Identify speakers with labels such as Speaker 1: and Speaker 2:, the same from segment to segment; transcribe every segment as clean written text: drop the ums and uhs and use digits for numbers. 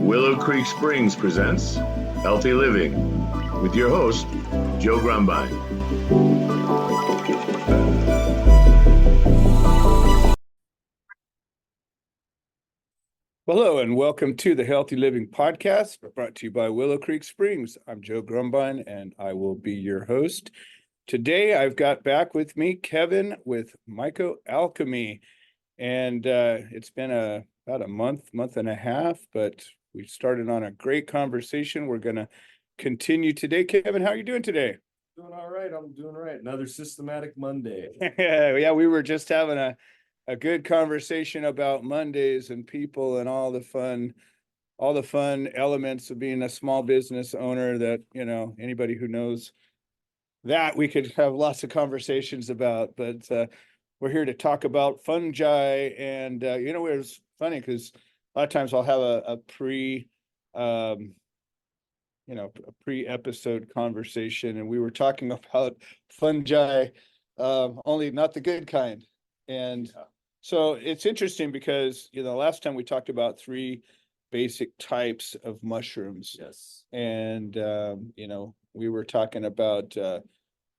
Speaker 1: Willow Creek Springs presents Healthy Living with your host, Joe Grumbine.
Speaker 2: Hello and welcome to the Healthy Living Podcast, brought to you by Willow Creek Springs. I'm Joe Grumbine and I will be your host. Today I've got back with me Kevin with Mycoalchemy, and it's been about a month and a half, but we started on a great conversation. We're going to continue today. Kevin, how are you doing today?
Speaker 3: Doing all right. I'm doing all right. Another systematic Monday.
Speaker 2: Yeah, we were just having a good conversation about Mondays and people and all the fun elements of being a small business owner that, anybody who knows that we could have lots of conversations about, but we're here to talk about fungi. And, it was funny because a lot of times I'll have a pre-episode conversation, and we were talking about fungi, only not the good kind. And so it's interesting because, last time we talked about three basic types of mushrooms.
Speaker 3: Yes.
Speaker 2: And, we were talking about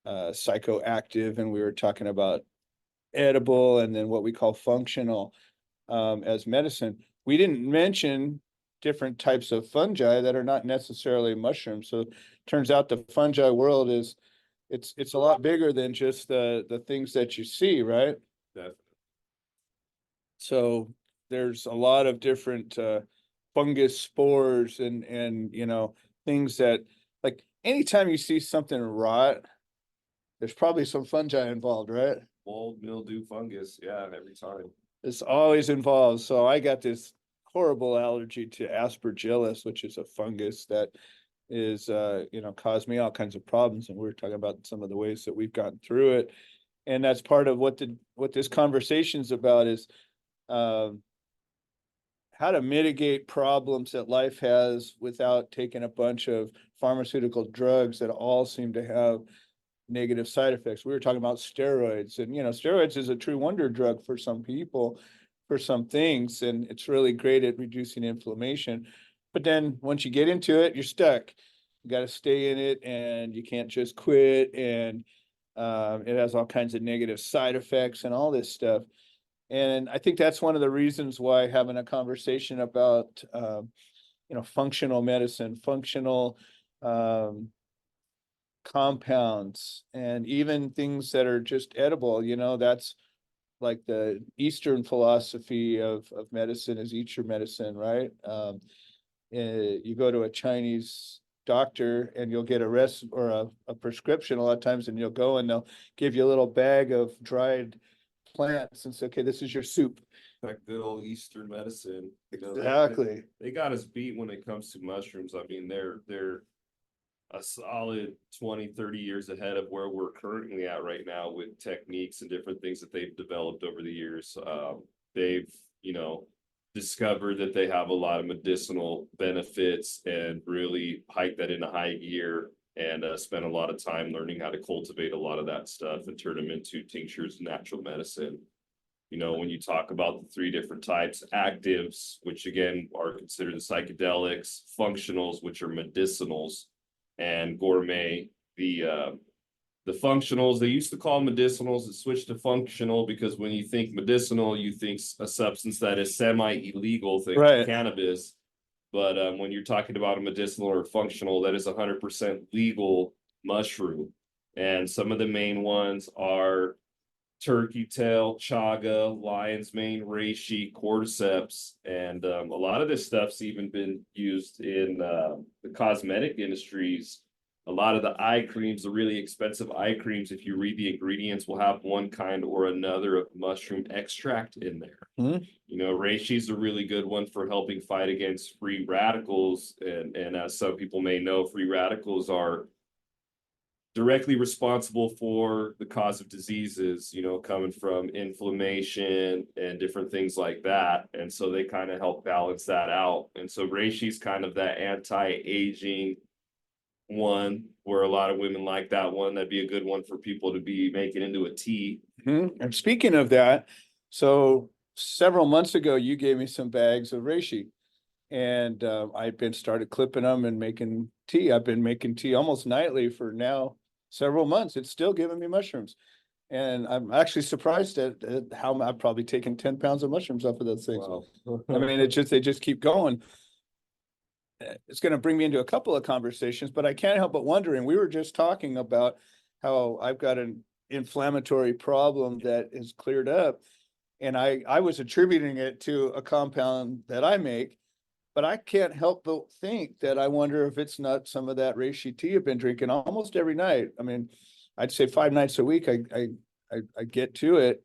Speaker 2: psychoactive, and we were talking about edible, and then what we call functional as medicine. We didn't mention different types of fungi that are not necessarily mushrooms. So it turns out the fungi world it's a lot bigger than just the things that you see, right?
Speaker 3: Definitely.
Speaker 2: So there's a lot of different fungus spores and things that, like, anytime you see something rot, there's probably some fungi involved, right?
Speaker 3: Mold, mildew, fungus. Yeah, every time.
Speaker 2: It's always involved. So I got this horrible allergy to aspergillus, which is a fungus that is, caused me all kinds of problems. And we were talking about some of the ways that we've gotten through it. And that's part of what this conversation's about, is how to mitigate problems that life has without taking a bunch of pharmaceutical drugs that all seem to have negative side effects. We were talking about steroids, and steroids is a true wonder drug for some people, for some things, and it's really great at reducing inflammation. But then once you get into it, you're stuck. You got to stay in it, and you can't just quit. And it has all kinds of negative side effects and all this stuff. And I think that's one of the reasons why having a conversation about, functional medicine, functional compounds, and even things that are just edible, that's like the Eastern philosophy of medicine, is eat your medicine, right? You go to a Chinese doctor and you'll get a rest or a prescription a lot of times, and you'll go and they'll give you a little bag of dried plants and say, okay, this is your soup.
Speaker 3: That good old Eastern medicine.
Speaker 2: Exactly.
Speaker 3: They got us beat when it comes to mushrooms. I mean, they're a solid 20, 30 years ahead of where we're currently at right now with techniques and different things that they've developed over the years. They've, discovered that they have a lot of medicinal benefits and really hike that into high gear, and spend a lot of time learning how to cultivate a lot of that stuff and turn them into tinctures and natural medicine. When you talk about the three different types: actives, which again are considered the psychedelics; functionals, which are medicinals; and gourmet, the functionals. They used to call them medicinals. It switched to functional because when you think medicinal, you think a substance that is semi-illegal, think
Speaker 2: Right.
Speaker 3: cannabis. But when you're talking about a medicinal or functional, that is 100% legal mushroom. And some of the main ones are turkey tail, chaga, lion's mane, reishi, cordyceps, and a lot of this stuff's even been used in the cosmetic industries. A lot of the eye creams, the really expensive eye creams, if you read the ingredients, will have one kind or another of mushroom extract in there.
Speaker 2: Mm-hmm.
Speaker 3: Reishi's a really good one for helping fight against free radicals. And as some people may know, free radicals are directly responsible for the cause of diseases, coming from inflammation and different things like that. And so they kind of help balance that out. And so reishi's kind of that anti-aging one, where a lot of women like that one. That'd be a good one for people to be making into a tea.
Speaker 2: Mm-hmm. And speaking of that, so several months ago, you gave me some bags of reishi. And I've been started clipping them and making tea. I've been making tea almost nightly for now several months. It's still giving me mushrooms. And I'm actually surprised at how I've probably taken 10 pounds of mushrooms off of those things.
Speaker 3: Wow.
Speaker 2: I mean, they just keep going. It's going to bring me into a couple of conversations, but I can't help but wondering, we were just talking about how I've got an inflammatory problem that is cleared up. And I was attributing it to a compound that I make, but I can't help but think that I wonder if it's not some of that reishi tea I've been drinking almost every night. I mean, I'd say 5 nights a week I get to it.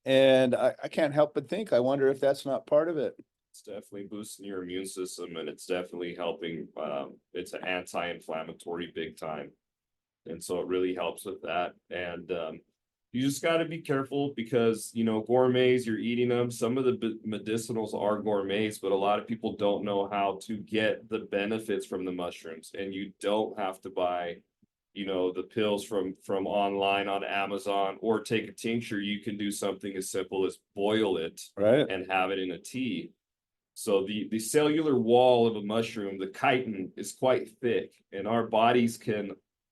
Speaker 2: And I can't help but think, I wonder if that's not part of it.
Speaker 3: It's definitely boosting your immune system, and it's definitely helping. It's an anti-inflammatory big time. And so it really helps with that. And you just got to be careful because, you know, gourmets, you're eating them. Some of the medicinals are gourmets, but a lot of people don't know how to get the benefits from the mushrooms. And you don't have to buy, you know, the pills from online on Amazon or take a tincture. You can do something as simple as boil it
Speaker 2: Right.
Speaker 3: and have it in a tea. So the cellular wall of a mushroom, the chitin, is quite thick, and our bodies can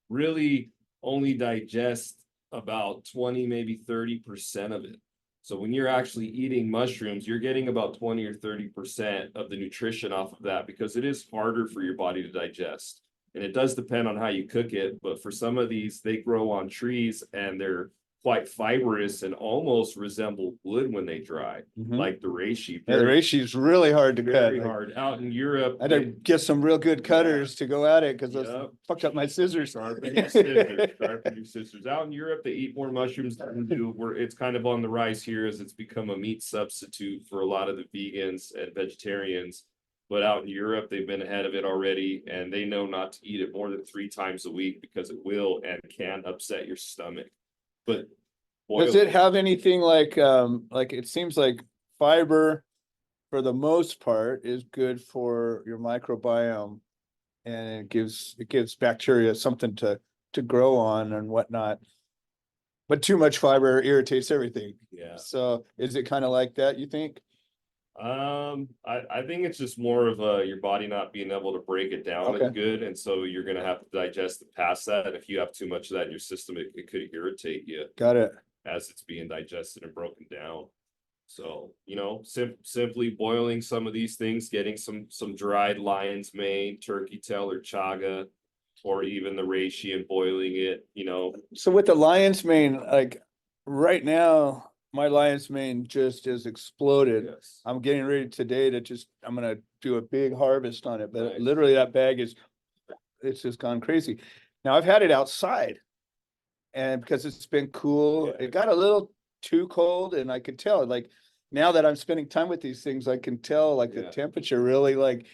Speaker 3: really only digest about 20, maybe 30% of it. So when you're actually eating mushrooms, you're getting about 20 or 30% of the nutrition off of that, because it is harder for your body to digest. And it does depend on how you cook it. But for some of these, they grow on trees and they're quite fibrous and almost resemble wood when they dry, like the reishi.
Speaker 2: Yeah, the reishi is really hard to cut.
Speaker 3: Very hard. Out in Europe,
Speaker 2: I had to get some real good cutters to go at it because those fucked up my scissors.
Speaker 3: Sharpen your scissors. Sharpen your scissors. Out in Europe, they eat more mushrooms than we do. It's kind of on the rise here as it's become a meat substitute for a lot of the vegans and vegetarians. But out in Europe, they've been ahead of it already, and they know not to eat it more than 3 times a week because it will and can upset your stomach. But
Speaker 2: does it have anything like it seems like fiber for the most part is good for your microbiome, and it gives bacteria something to grow on and whatnot. But too much fiber irritates everything.
Speaker 3: Yeah.
Speaker 2: So is it kind of like that, you think?
Speaker 3: I think it's just more of your body not being able to break it down as good, and so you're gonna have to digest it past that. And if you have too much of that in your system, it could irritate you.
Speaker 2: Got it.
Speaker 3: As it's being digested and broken down. So, you know, simply boiling some of these things, getting some dried lion's mane, turkey tail, or chaga, or even the reishi, and boiling it, you know.
Speaker 2: So with the lion's mane, like right now, my lion's mane just has exploded.
Speaker 3: Yes.
Speaker 2: I'm getting ready today to I'm gonna do a big harvest on it, but
Speaker 3: Nice.
Speaker 2: literally that bag it's just gone crazy. Now I've had it outside, and because it's been cool, it got a little too cold, and I could tell, like, now that I'm spending time with these things, I can tell, like, the temperature really, like,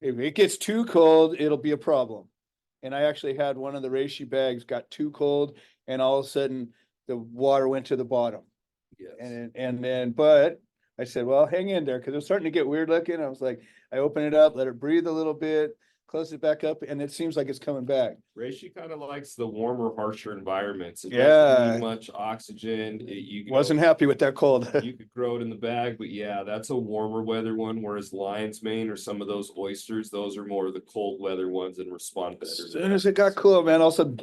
Speaker 2: if it gets too cold, it'll be a problem. And I actually had one of the reishi bags got too cold, and all of a sudden the water went to the bottom.
Speaker 3: Yes.
Speaker 2: And then, but I said, well, hang in there, because it was starting to get weird looking. I was like, I open it up, let it breathe a little bit, close it back up, and it seems like it's coming back.
Speaker 3: Reishi kind of likes the warmer, harsher environments. It
Speaker 2: Yeah.
Speaker 3: doesn't need much oxygen.
Speaker 2: Wasn't happy with that cold.
Speaker 3: You could grow it in the bag, but yeah, that's a warmer weather one. Whereas lion's mane or some of those oysters, those are more of the cold weather ones and respond better.
Speaker 2: As soon as it got cool, man, also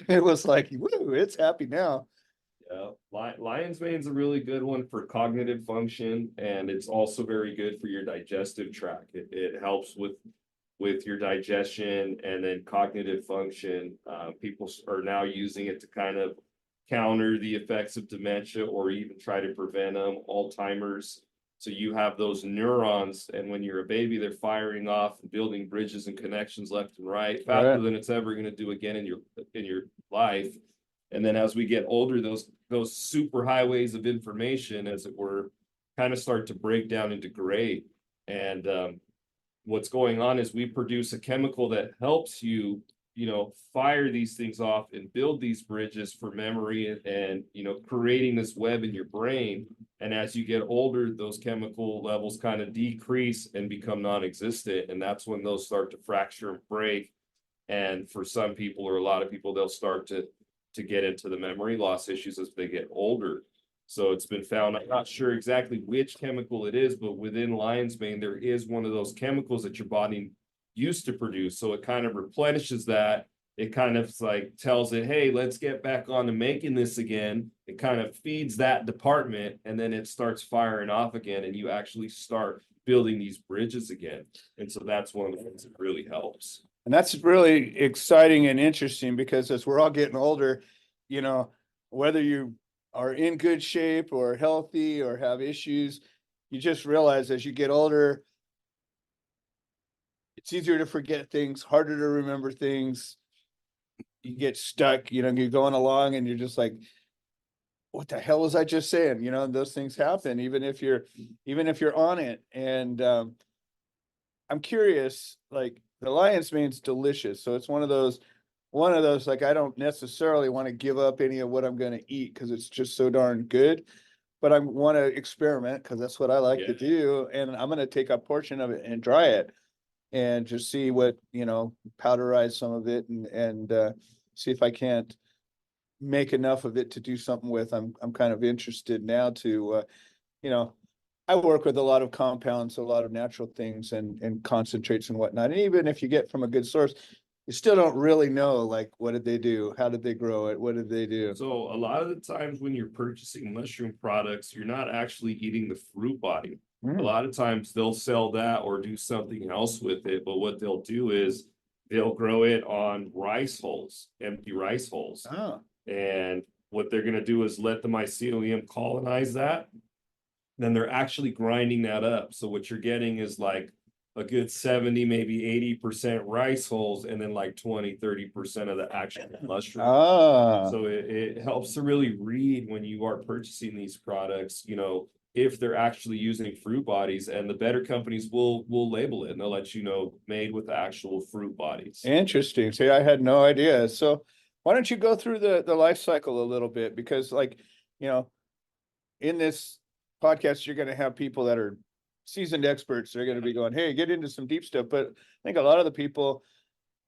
Speaker 2: it was like, woo, it's happy now.
Speaker 3: Yeah, lion's mane's a really good one for cognitive function, and it's also very good for your digestive tract. It helps with your digestion and then cognitive function. People are now using it to kind of counter the effects of dementia or even try to prevent them, Alzheimer's. So you have those neurons, and when you're a baby, they're firing off and building bridges and connections left and right faster than it's ever going to do again in your life. And then as we get older, those super highways of information, as it were, kind of start to break down into gray. And what's going on is we produce a chemical that helps you, you know, fire these things off and build these bridges for memory and you know, creating this web in your brain. And as you get older, those chemical levels kind of decrease and become non-existent. And that's when those start to fracture and break. And for some people, or a lot of people, they'll start to get into the memory loss issues as they get older. So it's been found, I'm not sure exactly which chemical it is, but within lion's mane, there is one of those chemicals that your body used to produce. So it kind of replenishes that. It kind of like tells it, hey, let's get back on to making this again. It kind of feeds that department and then it starts firing off again. And you actually start building these bridges again. And so that's one of the things that really helps.
Speaker 2: And that's really exciting and interesting because as we're all getting older, you know, whether you are in good shape or healthy or have issues, you just realize as you get older, it's easier to forget things, harder to remember things. You get stuck, you know, you're going along and you're just like, what the hell was I just saying? You know, those things happen, even if you're on it. And I'm curious, like the lion's mane's delicious. So it's one of those, like, I don't necessarily want to give up any of what I'm going to eat because it's just so darn good. But I want to experiment because that's what I like to do. And I'm going to take a portion of it and dry it and just see what, you know, powderize some of it and see if I can't make enough of it to do something with. I'm kind of interested now to, you know, I work with a lot of compounds, a lot of natural things and concentrates and whatnot. And even if you get from a good source, you still don't really know, like, what did they do? How did they grow it? What did they do?
Speaker 3: So a lot of the times when you're purchasing mushroom products, you're not actually eating the fruit body. A lot of times they'll sell that or do something else with it. But what they'll do is they'll grow it on rice hulls, empty rice hulls.
Speaker 2: Oh,
Speaker 3: And what they're going to do is let the mycelium colonize that. Then they're actually grinding that up. So what you're getting is like a good 70, maybe 80% rice hulls, and then like 20-30% of the actual mushroom.
Speaker 2: ah,
Speaker 3: So it helps to really read when you are purchasing these products, you know, if they're actually using fruit bodies, and the better companies will label it and they'll let you know made with actual fruit bodies.
Speaker 2: interesting. See, I had no idea. So why don't you go through the life cycle a little bit? Because, like, you know, in this podcast, you're going to have people that are seasoned experts. They're going to be going, hey, get into some deep stuff. But I think a lot of the people,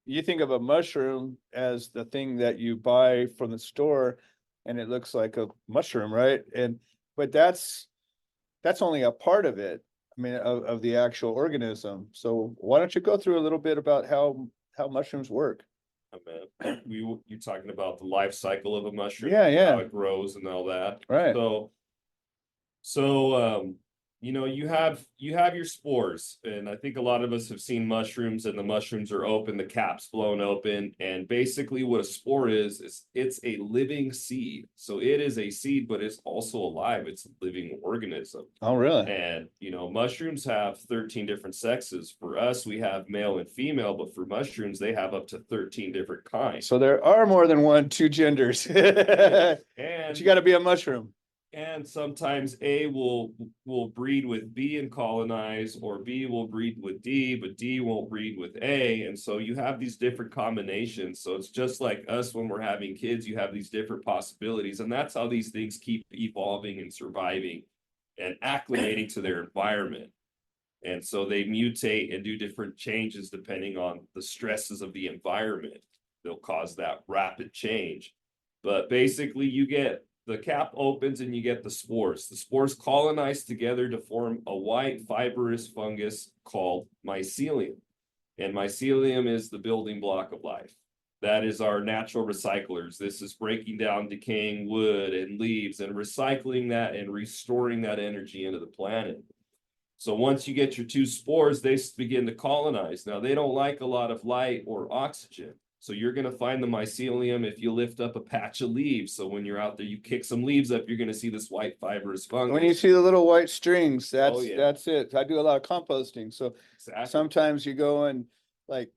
Speaker 2: you think of a mushroom as the thing that you buy from the store and it looks like a mushroom, right? But that's only a part of it. I mean, of the actual organism. So why don't you go through a little bit about how mushrooms work?
Speaker 3: You're talking about the life cycle of a mushroom,
Speaker 2: Yeah.
Speaker 3: how it grows and all that.
Speaker 2: Right.
Speaker 3: So you know, you have your spores, and I think a lot of us have seen mushrooms, and the mushrooms are open, the cap's blown open, and basically what a spore is it's a living seed. So it is a seed, but it's also alive. It's a living organism.
Speaker 2: Oh, really?
Speaker 3: And you know, mushrooms have 13 different sexes. For us, we have male and female, but for mushrooms, they have up to 13 different kinds.
Speaker 2: So there are more than two genders.
Speaker 3: And
Speaker 2: but you got to be a mushroom.
Speaker 3: And sometimes A will breed with B and colonize, or B will breed with D, but D won't breed with A. And so you have these different combinations. So it's just like us when we're having kids, you have these different possibilities. And that's how these things keep evolving and surviving and acclimating to their environment. And so they mutate and do different changes depending on the stresses of the environment. They'll cause that rapid change. But basically you get the cap opens and you get the spores. The spores colonize together to form a white fibrous fungus called mycelium. And mycelium is the building block of life. That is our natural recyclers. This is breaking down decaying wood and leaves and recycling that and restoring that energy into the planet. So once you get your two spores, they begin to colonize. Now, they don't like a lot of light or oxygen. So you're going to find the mycelium if you lift up a patch of leaves. So when you're out there, you kick some leaves up, you're going to see this white fibrous fungus.
Speaker 2: When you see the little white strings, that's it. I do a lot of composting. So sometimes you go and, like,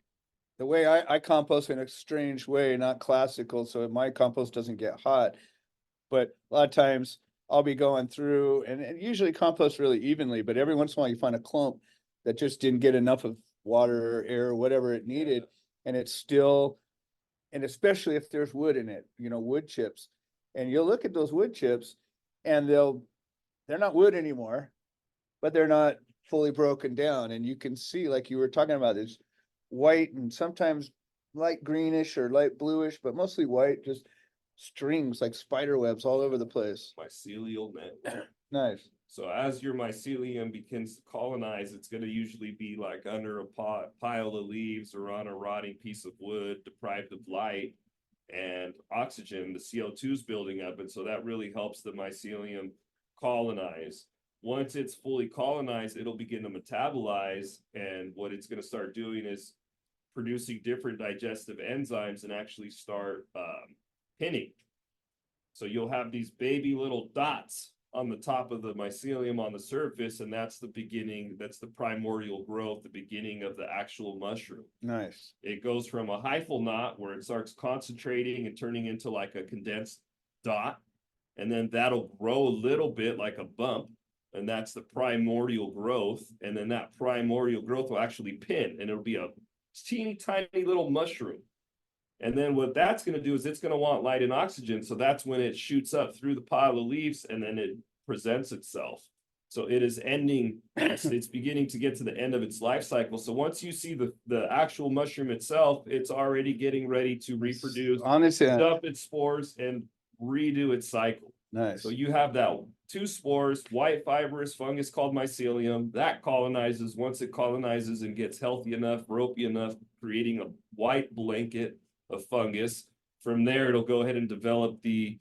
Speaker 2: the way I compost in a strange way, not classical, so my compost doesn't get hot. But a lot of times I'll be going through and usually compost really evenly, but every once in a while you find a clump that just didn't get enough of water or air or whatever it needed. And it's still, and especially if there's wood in it, you know, wood chips. And you'll look at those wood chips and they're not wood anymore, but they're not fully broken down. And you can see, like you were talking about, this white and sometimes light greenish or light bluish, but mostly white, just strings, like spider webs all over the place.
Speaker 3: Mycelial net.
Speaker 2: Nice.
Speaker 3: So as your mycelium begins to colonize, it's going to usually be like under a pile of leaves or on a rotting piece of wood, deprived of light and oxygen. The CO2 is building up, and so that really helps the mycelium colonize. Once it's fully colonized, it'll begin to metabolize, and what it's going to start doing is producing different digestive enzymes and actually start pinning. So you'll have these baby little dots on the top of the mycelium on the surface, and that's the beginning, that's the primordial growth, the beginning of the actual mushroom.
Speaker 2: Nice.
Speaker 3: It goes from a hyphal knot where it starts concentrating and turning into like a condensed dot, and then that'll grow a little bit like a bump, and that's the primordial growth, and then that primordial growth will actually pin, and it'll be a teeny tiny little mushroom. And then what that's going to do is it's going to want light and oxygen. So that's when it shoots up through the pile of leaves and then it presents itself. So it is ending, it's beginning to get to the end of its life cycle. So once you see the actual mushroom itself, it's already getting ready to reproduce,
Speaker 2: Honestly,
Speaker 3: dump its spores and redo its cycle.
Speaker 2: nice.
Speaker 3: So you have that 2 spores, white fibrous fungus called mycelium, that colonizes. Once it colonizes and gets healthy enough, ropey enough, creating a white blanket of fungus. From there, it'll go ahead and develop the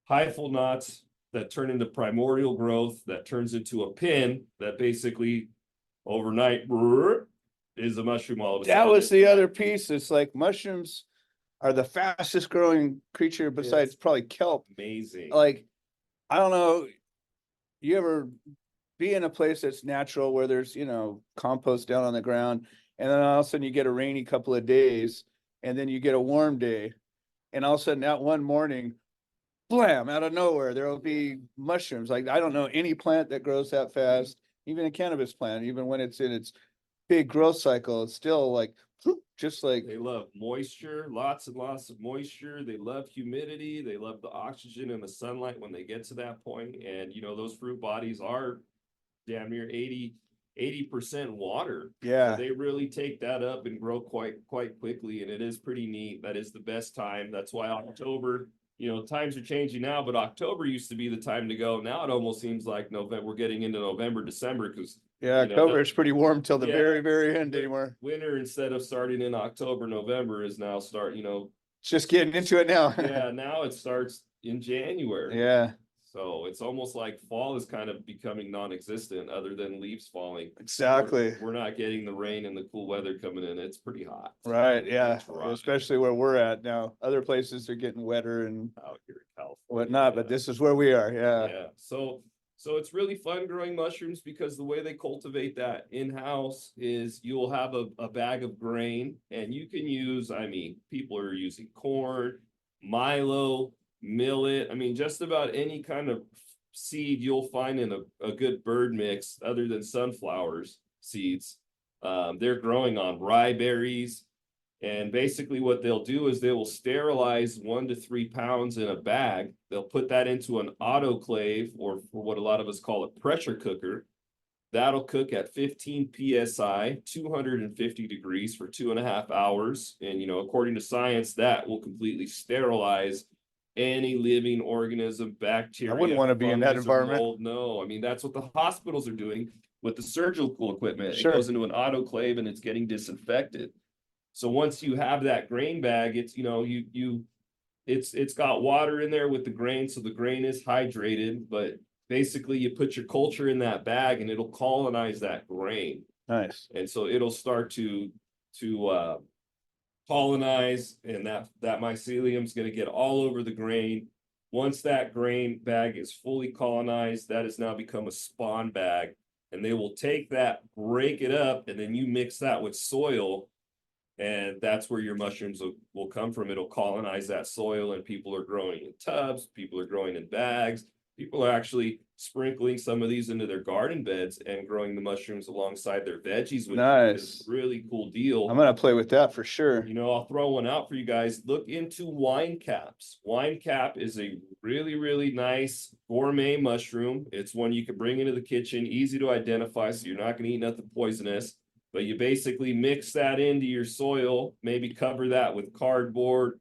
Speaker 3: hyphal knots that turn into primordial growth, that turns into a pin that basically overnight is a mushroom all of a sudden.
Speaker 2: That was the other piece. It's like mushrooms are the fastest growing creature besides probably kelp.
Speaker 3: Amazing.
Speaker 2: Like, I don't know, you ever be in a place that's natural where there's, compost down on the ground, and then all of a sudden you get a rainy couple of days, and then you get a warm day, and all of a sudden that one morning, blam, out of nowhere, there'll be mushrooms. Like, I don't know any plant that grows that fast, even a cannabis plant, even when it's in its big growth cycle, it's still like, just like.
Speaker 3: They love moisture, lots and lots of moisture. They love humidity. They love the oxygen and the sunlight when they get to that point. And, those fruit bodies are damn near 80% water.
Speaker 2: Yeah.
Speaker 3: So they really take that up and grow quite quickly, and it is pretty neat. That is the best time. That's why October, times are changing now, but October used to be the time to go. Now it almost seems like November, we're getting into November, December, because
Speaker 2: October is pretty warm till the
Speaker 3: Yeah.
Speaker 2: very, very end anymore.
Speaker 3: winter, instead of starting in October, November is now
Speaker 2: It's just getting into it now.
Speaker 3: yeah, now it starts in January.
Speaker 2: Yeah,
Speaker 3: So it's almost like fall is kind of becoming non-existent other than leaves falling.
Speaker 2: exactly.
Speaker 3: We're not getting the rain and the cool weather coming in. It's pretty hot.
Speaker 2: Right, yeah,
Speaker 3: It's rough
Speaker 2: especially where we're at now. Other places are getting wetter and
Speaker 3: out here in California.
Speaker 2: whatnot, but this is where we are, yeah.
Speaker 3: Yeah. So it's really fun growing mushrooms because the way they cultivate that in-house is you'll have a bag of grain, and you can use, people are using corn, milo, millet. Just about any kind of seed you'll find in a good bird mix other than sunflowers seeds. They're growing on rye berries. And basically what they'll do is they will sterilize 1 to 3 pounds in a bag. They'll put that into an autoclave, or for what a lot of us call a pressure cooker. That'll cook at 15 PSI, 250 degrees for 2.5 hours. And, according to science, that will completely sterilize any living organism, bacteria.
Speaker 2: I wouldn't want to be in that
Speaker 3: fungus, or
Speaker 2: environment.
Speaker 3: mold. No, that's what the hospitals are doing with the surgical equipment.
Speaker 2: Sure.
Speaker 3: It goes into an autoclave and it's getting disinfected. So once you have that grain bag, it's, it's got water in there with the grain. So the grain is hydrated, but basically you put your culture in that bag and it'll colonize that grain.
Speaker 2: Nice.
Speaker 3: And so it'll start to colonize, and that mycelium is going to get all over the grain. Once that grain bag is fully colonized, that has now become a spawn bag, and they will take that, break it up, and then you mix that with soil. And that's where your mushrooms will come from. It'll colonize that soil, and people are growing in tubs. People are growing in bags. People are actually sprinkling some of these into their garden beds and growing the mushrooms alongside their veggies, which is a really cool deal.
Speaker 2: I'm going to play with that for sure.
Speaker 3: I'll throw one out for you guys. Look into wine caps. Wine cap is a really, really nice gourmet mushroom. It's one you can bring into the kitchen, easy to identify, so you're not going to eat nothing poisonous. But you basically mix that into your soil, maybe cover that with cardboard,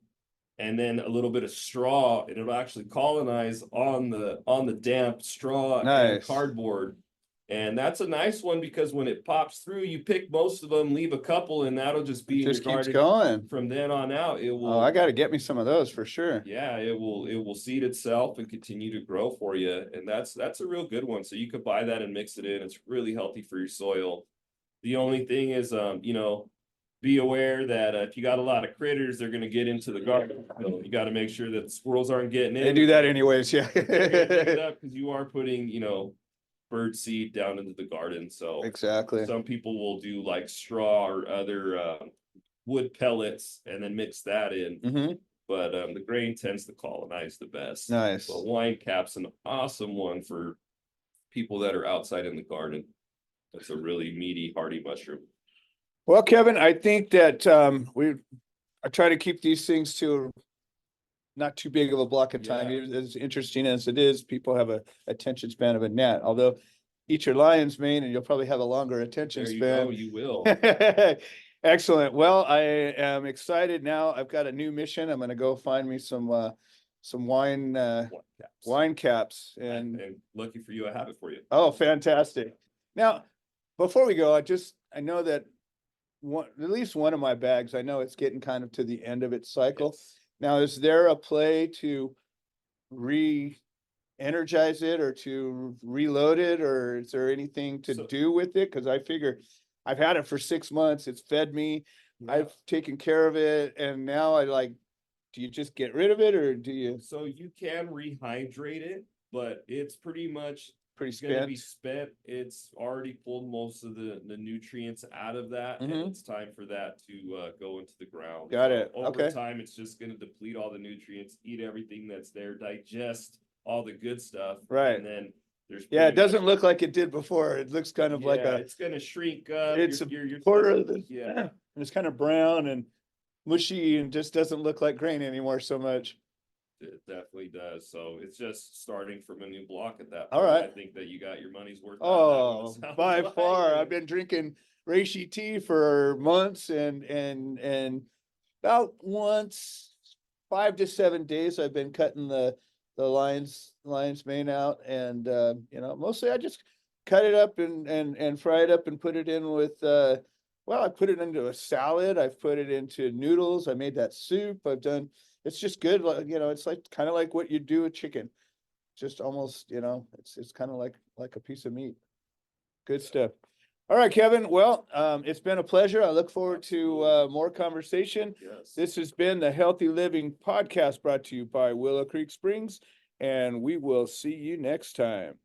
Speaker 3: and then a little bit of straw, and it'll actually colonize on the damp straw and
Speaker 2: Nice.
Speaker 3: cardboard. And that's a nice one because when it pops through, you pick most of them, leave a couple, and that'll just be
Speaker 2: It
Speaker 3: in your
Speaker 2: just keeps
Speaker 3: garden.
Speaker 2: going.
Speaker 3: From then on out, it will.
Speaker 2: Oh, I got to get me some of those for sure.
Speaker 3: Yeah, it will seed itself and continue to grow for you, and that's a real good one. So you could buy that and mix it in. It's really healthy for your soil. The only thing is, be aware that if you got a lot of critters, they're going to get into the garden. So you got to make sure that the squirrels aren't getting in.
Speaker 2: They do that anyways, yeah.
Speaker 3: Because you are putting, bird seed down into the garden. So
Speaker 2: Exactly.
Speaker 3: some people will do like straw or other wood pellets and then mix that in.
Speaker 2: Mm-hmm.
Speaker 3: But the grain tends to colonize the best.
Speaker 2: Nice.
Speaker 3: But wine cap's an awesome one for people that are outside in the garden. That's a really meaty, hardy mushroom.
Speaker 2: Well, Kevin, I think that I try to keep these things to not too big of a block of time.
Speaker 3: Yeah.
Speaker 2: As interesting as it is, people have a attention span of a gnat. Although eat your lion's mane and you'll probably have a longer attention
Speaker 3: There you
Speaker 2: span.
Speaker 3: go, you will.
Speaker 2: Excellent. Well, I am excited now. I've got a new mission. I'm going to go find me some wine caps
Speaker 3: And lucky for you, I have it for you.
Speaker 2: Oh, fantastic. Now, before we go, I know that at least one of my bags, I know it's getting kind of to the end of its cycle.
Speaker 3: Yes.
Speaker 2: Now, is there a play to re-energize it or to reload it, or is there anything to do with it? Because I figure I've had it for 6 months. It's fed me.
Speaker 3: Yeah.
Speaker 2: I've taken care of it. And now do you just get rid of it or do you?
Speaker 3: So you can rehydrate it, but it's pretty much
Speaker 2: Pretty
Speaker 3: going to be
Speaker 2: spent.
Speaker 3: spent. It's already pulled most of the nutrients out of that, and it's time for that to go into the ground.
Speaker 2: Got it.
Speaker 3: Over
Speaker 2: Okay.
Speaker 3: time, it's just going to deplete all the nutrients, eat everything that's there, digest all the good stuff.
Speaker 2: Right.
Speaker 3: And then there's
Speaker 2: Yeah, it doesn't look like it did before. It looks kind of like
Speaker 3: it's going to shrink up.
Speaker 2: it's
Speaker 3: your
Speaker 2: a quarter of the,
Speaker 3: Yeah.
Speaker 2: and it's kind of brown and mushy and just doesn't look like grain anymore so much.
Speaker 3: It definitely does. So it's just starting from a new block at that point.
Speaker 2: All right.
Speaker 3: I think that you got your money's worth.
Speaker 2: Oh,
Speaker 3: out of that one, it
Speaker 2: by
Speaker 3: sounds
Speaker 2: far.
Speaker 3: like.
Speaker 2: I've been drinking reishi tea for months and about once 5 to 7 days I've been cutting the lion's mane out, and mostly I just cut it up and fry it up and put it in with I put it into a salad. I've put it into noodles. I made that soup. It's just good. It's like kind of like what you do with chicken. Just almost, it's kind of like a piece of meat. Good stuff. All right, Kevin. Well, it's been a pleasure. I look forward to more conversation.
Speaker 3: Yes.
Speaker 2: This has been the Healthy Living Podcast brought to you by Willow Creek Springs, and we will see you next time.